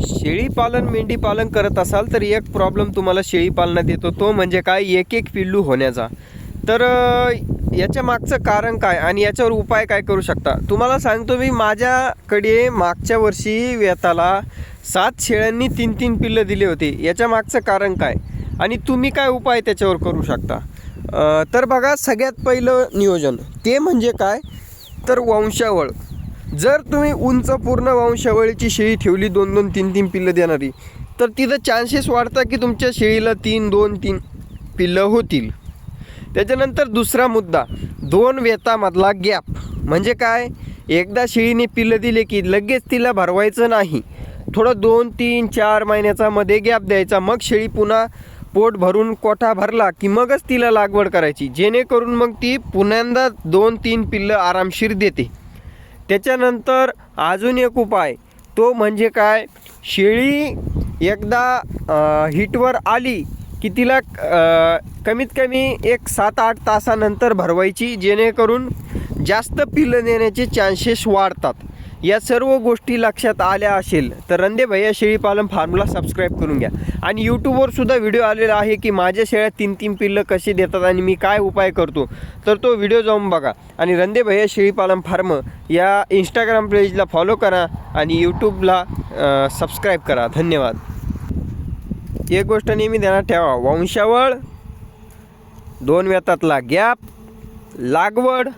शेळीपालन मेंढीपालन करत असाल तर एक प्रॉब्लेम तुम्हाला शेळीपालनात येतो, तो म्हणजे काय, एक एक पिल्लू होण्याचा. तर याच्या मागचं कारण काय आणि याच्यावर उपाय काय करू शकता तुम्हाला सांगतो मी. माझ्याकडे मागच्या वर्षी व्यताला 7 शेळ्यांनी 3-3 पिल्लं दिले होते. याच्या मागचं कारण काय आणि तुम्ही काय उपाय त्याच्यावर करू शकता. तर बघा, सगळ्यात पहिलं नियोजन ते म्हणजे काय, तर वंशावळ. जर तुम्ही उंच पूर्ण वंशावळीची शेळी ठेवली 2-2, 3-3 पिल्लं देणारी, तर तिथं चान्सेस वाढतात की तुमच्या शेळीला 2-3 पिल्लं होतील. त्याच्यानंतर दुसरा मुद्दा, 2 वेतामधला गॅप. म्हणजे काय, एकदा शेळीने पिल्लं दिले की लगेच तिला भरवायचं नाही. थोडं 2-3-4 महिन्याचा मध्ये गॅप द्यायचा. मग शेळी पुन्हा पोट भरून कोठा भरला की मगच तिला लागवड करायची, जेणेकरून मग ती पुन्हा 2-3 पिल्लं आरामशीर देते. त्याच्यानंतर अजून एक उपाय, तो म्हणजे काय, शेळी एकदा हिटवर आली की तिला कमीत कमी 7-8 तासानंतर भरवायची, जेणेकरून जास्त पिल्लं देण्याचे चान्सेस वाढतात. या सर्व गोष्टी लक्षात आल्या असेल तर रंदे भैया शेळीपालन फार्मला सबस्क्राईब करून घ्या. आणि यूट्यूबवर सुद्धा व्हिडिओ आलेला आहे की माझ्या शेळ्या 3-3 पिल्लं कशी देतात आणि मी काय उपाय करतो, तर तो व्हिडिओ जाऊन बघा. आणि रंदे भैया शेळीपालन फार्म या इंस्टाग्राम पेजला फॉलो करा आणि यूट्यूबला सबस्क्राईब करा. धन्यवाद. एक गोष्ट नेहमी ध्यानात ठेवा, वंशावळ, 2 वेतातला गॅप, लागवड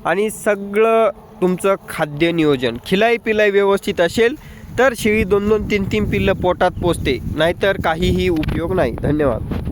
आणि सगळं तुमचं खाद्य नियोजन, खिलाई पिलाई व्यवस्थित असेल तर शेळी 2-2, 3-3 पिल्लं पोटात पोचते, नाहीतर काहीही उपयोग नाही. धन्यवाद.